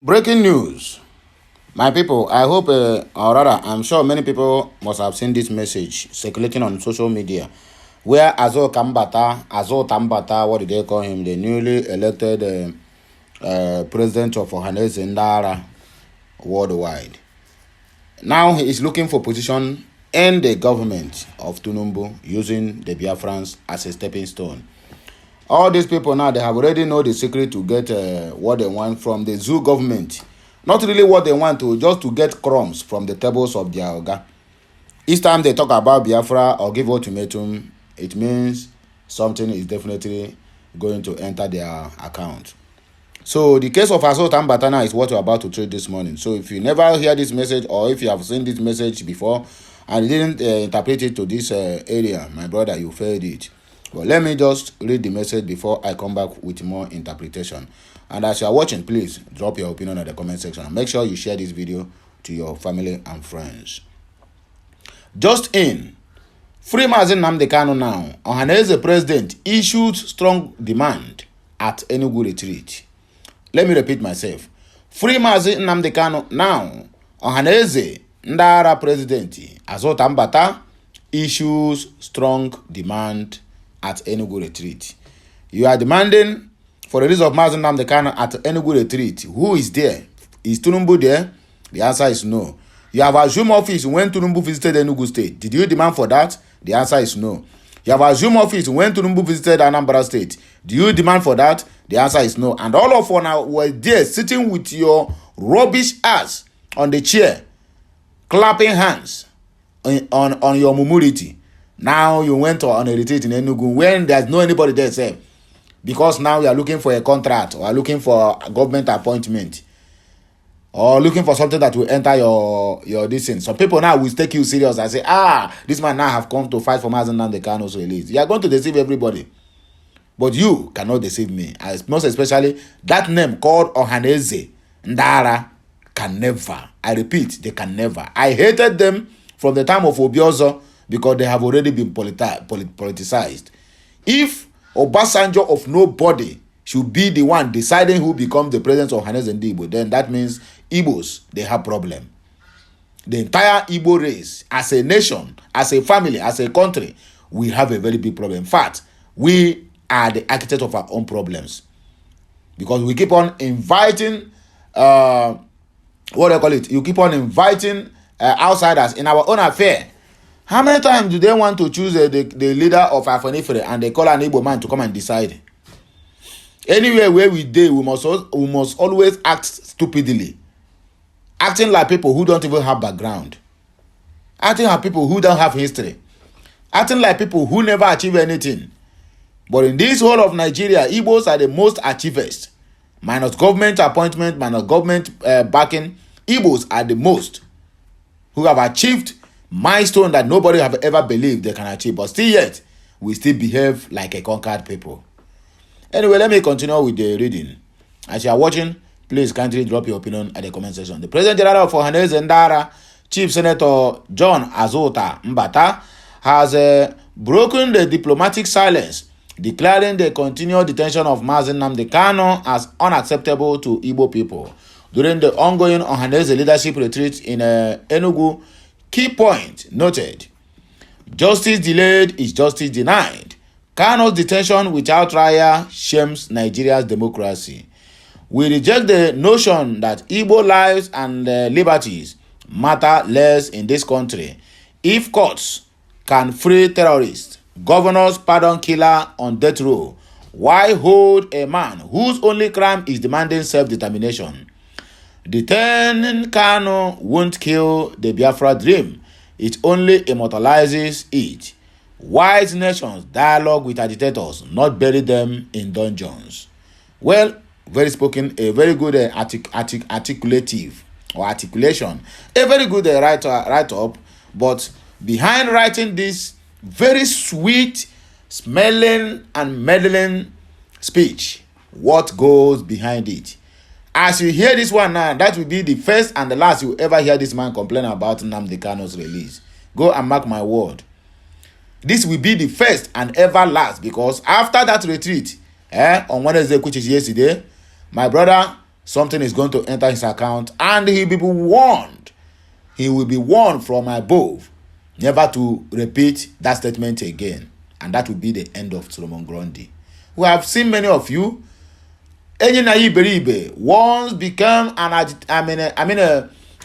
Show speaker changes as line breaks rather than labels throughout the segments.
Breaking news. My people, I hope, or rather, I'm sure many people must have seen this message circulating on social media where Azo Tambata, what did they call him? The newly elected president of Ohanaeze Ndara worldwide. Now he is looking for position in the government of Tinubu using the Biafrans as a stepping stone. All these people now, they have already know the secret to get what they want from the zoo government. Not really what they want to, just to get crumbs from the tables of their oga. Each time they talk about Biafra or give ultimatum, it means something is definitely going to enter their account. So the case of Assault and Batana is what we're about to treat this morning. So if you never hear this message or if you have seen this message before and didn't interpret it to this area, my brother, you failed it. But let me just read the message before I come back with more interpretation. And as you are watching, please drop your opinion in the comment section. And make sure you share this video to your family and friends. Just in, Free Mazi Nnamdi Kanu now. Ohanaeze president issued strong demand at Enugu retreat. Let me repeat myself. Free Mazi Nnamdi Kanu now. Ohanaeze Ndara president Azo Tambata issues strong demand at Enugu retreat. You are demanding for the release of Mazi Nnamdi Kanu at Enugu retreat. Who is there? Is Tinubu there? The answer is no. You have assumed office when Tinubu visited Enugu state. Did you demand for that? The answer is no. You have assumed office when Tinubu visited Anambra state. Do you demand for that? The answer is no. And all of us were there sitting with your rubbish ass on the chair, clapping hands on your mumurity. Now you went on a retreat in Enugu when there's no anybody there, sir. Because now you are looking for a contract or looking for a government appointment or looking for something that will enter your distance. Some people now will take you serious and say, this man now have come to fight for Mazi Nnamdi Kanu's release. You are going to deceive everybody. But you cannot deceive me. Most especially that name called Ohanaeze Ndara can never. I repeat, they can never. I hated them from the time of Obiozo, because they have already been politicized. If Obasanjo of nobody should be the one deciding who becomes the president of Ohanaeze Ndigbo, then that means Igbos, they have problem. The entire Igbo race, as a nation, as a family, as a country, we have a very big problem. In fact, we are the architect of our own problems. Because we keep on inviting, you keep on inviting outsiders in our own affair. How many times do they want to choose the leader of Afonifere and they call an Igbo man to come and decide? Anywhere where we do, we must always act stupidly. Acting like people who don't even have background. Acting like people who don't have history. Acting like people who never achieve anything. But in this whole of Nigeria, Igbos are the most achievers. Minus government appointment, minus government backing, Igbos are the most who have achieved milestone that nobody have ever believed they can achieve, but still yet we still behave like a conquered people. Anyway, let me continue with the reading. As you are watching, please kindly drop your opinion at the comment section. The President General of Ohanaeze Ndara, Chief Senator John Azota Mbata, has broken the diplomatic silence, declaring the continued detention of Mazi Nnamdi Kanu as unacceptable to Igbo people. During the ongoing Ohanaeze leadership retreat in Enugu, key point noted: justice delayed is justice denied. Kanu's detention without trial shames Nigeria's democracy. We reject the notion that Igbo lives and liberties matter less in this country. If courts can free terrorists, governors pardon killer on death row, why hold a man whose only crime is demanding self-determination? Detaining Kanu won't kill the Biafra dream. It only immortalizes it. Wise nations dialogue with agitators, not bury them in dungeons. Well, very spoken, a very good articulative or articulation, a very good write-up, but behind writing this very sweet, smelling and meddling speech, what goes behind it? As you hear this one now, that will be the first and the last you ever hear this man complain about Nnamdi Kanu's release. Go and mark my word. This will be the first and ever last, because after that retreat, on Wednesday, which is yesterday, my brother something is going to enter his account, and he will be warned. He will be warned from above never to repeat that statement again. And that will be the end of Solomon Grundy. We have seen many of you. Enyi Iberibe once became an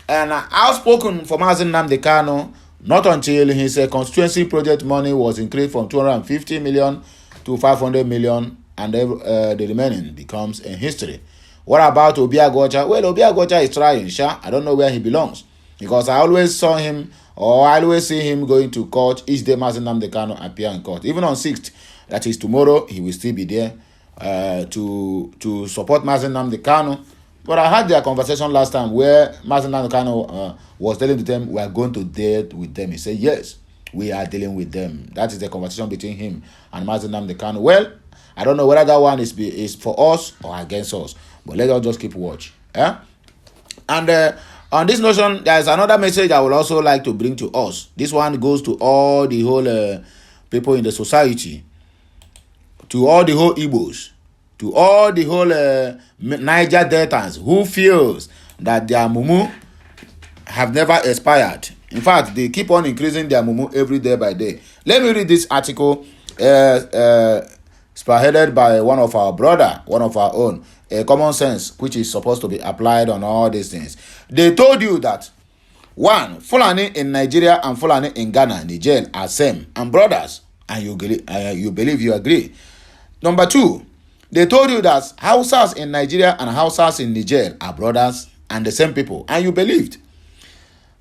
outspoken for Mazi Nnamdi Kanu, not until his constituency project money was increased from 250 million to 500 million, and the remaining becomes a history. What about Obiagocha? Well, Obiagocha is trying, I don't know where he belongs, because I always saw him, or I always see him going to court each day Mazi Nnamdi Kanu appear in court. Even on 6th, that is tomorrow, he will still be there to support Mazi Nnamdi Kanu. But I had their conversation last time where Mazi Nnamdi Kanu was telling them we are going to deal with them. He said, yes, we are dealing with them. That is the conversation between him and Mazi Nnamdi Kanu. Well, I don't know whether that one is for us or against us, but let us just keep watch. And on this notion, there is another message I would also like to bring to us. This one goes to all the whole people in the society, to all the whole Igbos, to all the whole Niger Deltans who feels that their mumu have never expired. In fact, they keep on increasing their mumu every day by day. Let me read this article spearheaded by one of our own, Common Sense, which is supposed to be applied on all these things. They told you that, one, Fulani in Nigeria and Fulani in Ghana, Niger, are same and brothers, and you believe you agree. Number two, they told you that Hausas in Nigeria and Hausas in Niger are brothers and the same people, and you believed.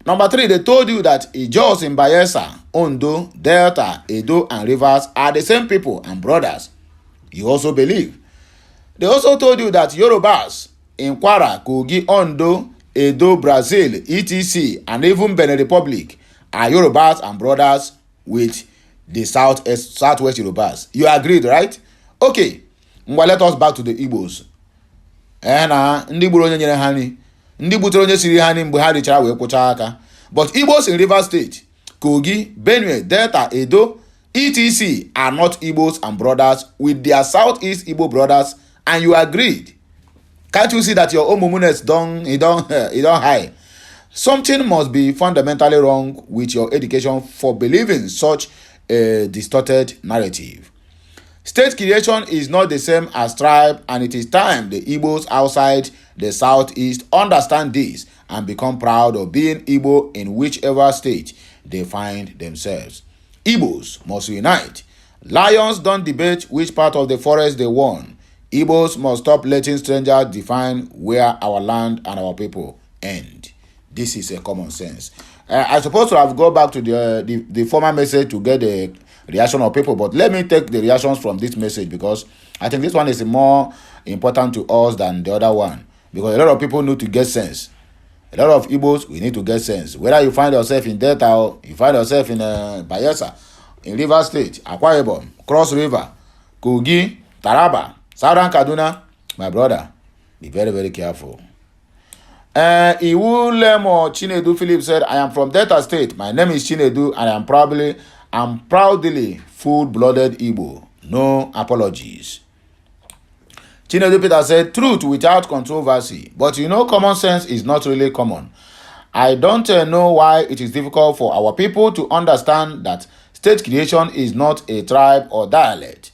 Number three, they told you that Ijos in Bayelsa, Ondo, Delta, Edo, and Rivers are the same people and brothers. You also believe. They also told you that Yorubas in Kwara, Kogi, Ondo, Edo, Brazil, etc., and even Benin Republic are Yorubas and brothers with the southwest Yorubas. You agreed, right? Okay. Well, let us back to the Igbos. Ndị gburu onye nyere ha nri, ndị butere onye siri ha nri mgbe ha richara wee kwụcha aka. But Igbos in Rivers State, Kogi, Benue, Delta, Edo, etc. are not Igbos and brothers with their Southeast Igbo brothers, and you agreed. Can't you see that your own mumunes don't high? Something must be fundamentally wrong with your education for believing such a distorted narrative. State creation is not the same as tribe, and it is time the Igbos outside the Southeast understand this and become proud of being Igbo in whichever state they find themselves. Igbos must unite. Lions don't debate which part of the forest they won. Igbos must stop letting strangers define where our land and our people end. This is a common sense. I suppose to have gone back to the former message to get the reaction of people, but let me take the reactions from this message, because I think this one is more important to us than the other one, because a lot of people need to get sense. A lot of Igbos, we need to get sense. Whether you find yourself in Delta or you find yourself in Bayelsa, in Rivers State, Akwa Ibom, Cross River, Kogi, Taraba, Southern Kaduna, my brother, be very, very careful. Iwulemo Chinedu Philip said, I am from Delta State. My name is Chinedu, and I am proudly full-blooded Igbo. No apologies. Chinedu Peter said, truth without controversy. But you know, common sense is not really common. I don't know why it is difficult for our people to understand that state creation is not a tribe or dialect.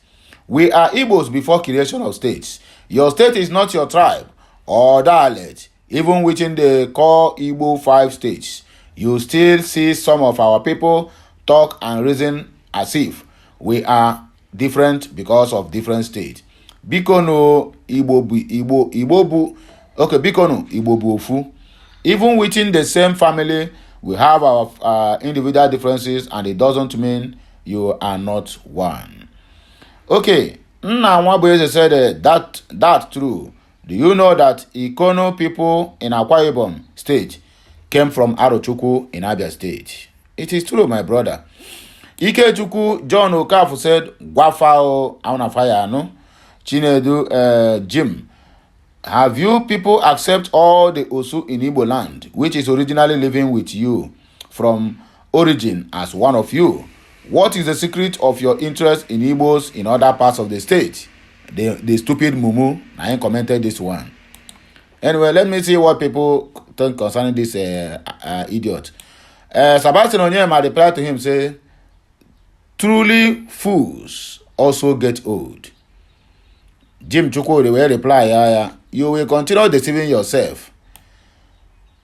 We are Igbos before creation of states. Your state is not your tribe or dialect. Even within the core Igbo 5 states, you still see some of our people talk and reason as if we are different because of different states. Bikono Igbo bu okay, Bikono Igbo bu ofu. Even within the same family, we have our individual differences, and it doesn't mean you are not one. Okay, Nna Nwabueze said that true. Do you know that Ikono people in Akwa Ibom state came from Arochukwu in Abia State? It is true, my brother. Ikechukwu John Okafu said, Gwafao Aunafaya no. Chinedu Jim, have you people accept all the Osu in Igbo land, which is originally living with you from origin as one of you? What is the secret of your interest in Igbos in other parts of the state? The stupid mumu, I ain't commented this one. Anyway, let me see what people think concerning this idiot. Sebastian Onyema replied to him, say, truly fools also get old. Jim Chukwudi will reply, you will continue deceiving yourself.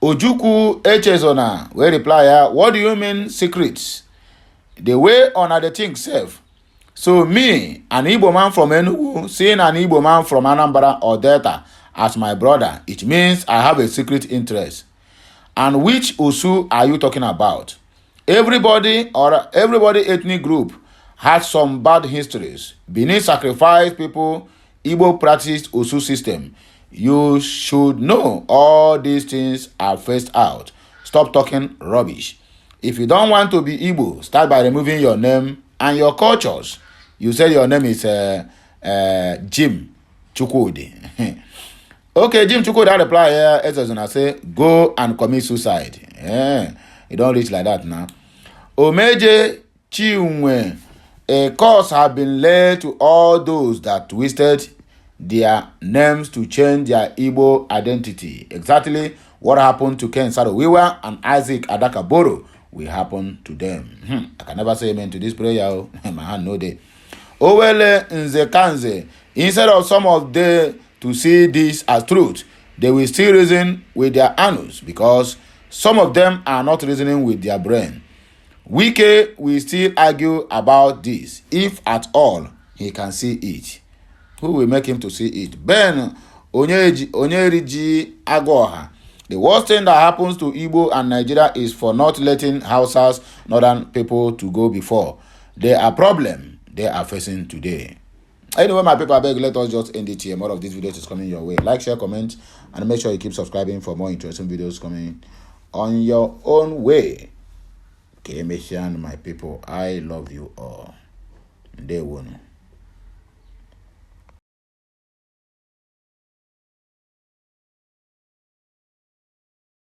Ojukwu Echezona will reply, what do you mean secrets? The way on the thing self. So me, an Igbo man from Enugu, seeing an Igbo man from Anambra or Delta as my brother, it means I have a secret interest. And which Osu are you talking about? Everybody ethnic group has some bad histories. Benin sacrifice people, Igbo practiced Osu system. You should know all these things are phased out. Stop talking rubbish. If you don't want to be Igbo, start by removing your name and your cultures. You said your name is Jim Chukwudi. Okay, Jim Chukwudi, I reply here, I say, go and commit suicide. You don't reach like that now. Omeje Chinwe, a course have been laid to all those that twisted their names to change their Igbo identity. Exactly what happened to Ken Saro-Wiwa and Isaac Adakaboro will happen to them. I can never say amen to this prayer. My hand no day. Owele Nzekanze, instead of some of them to see this as truth, they will still reason with their anus because some of them are not reasoning with their brain. Wike will still argue about this, if at all he can see it. Who will make him to see it? Ben Onyeriji Agoha. The worst thing that happens to Igbo and Nigeria is for not letting Hausas, northern people to go before. They are problem they are facing today. Anyway, my people, I beg, let us just end it here. More of these videos is coming your way. Like, share, comment, and make sure you keep subscribing for more interesting videos coming on your own way. Okay, Messian, my people, I love you all. Day one.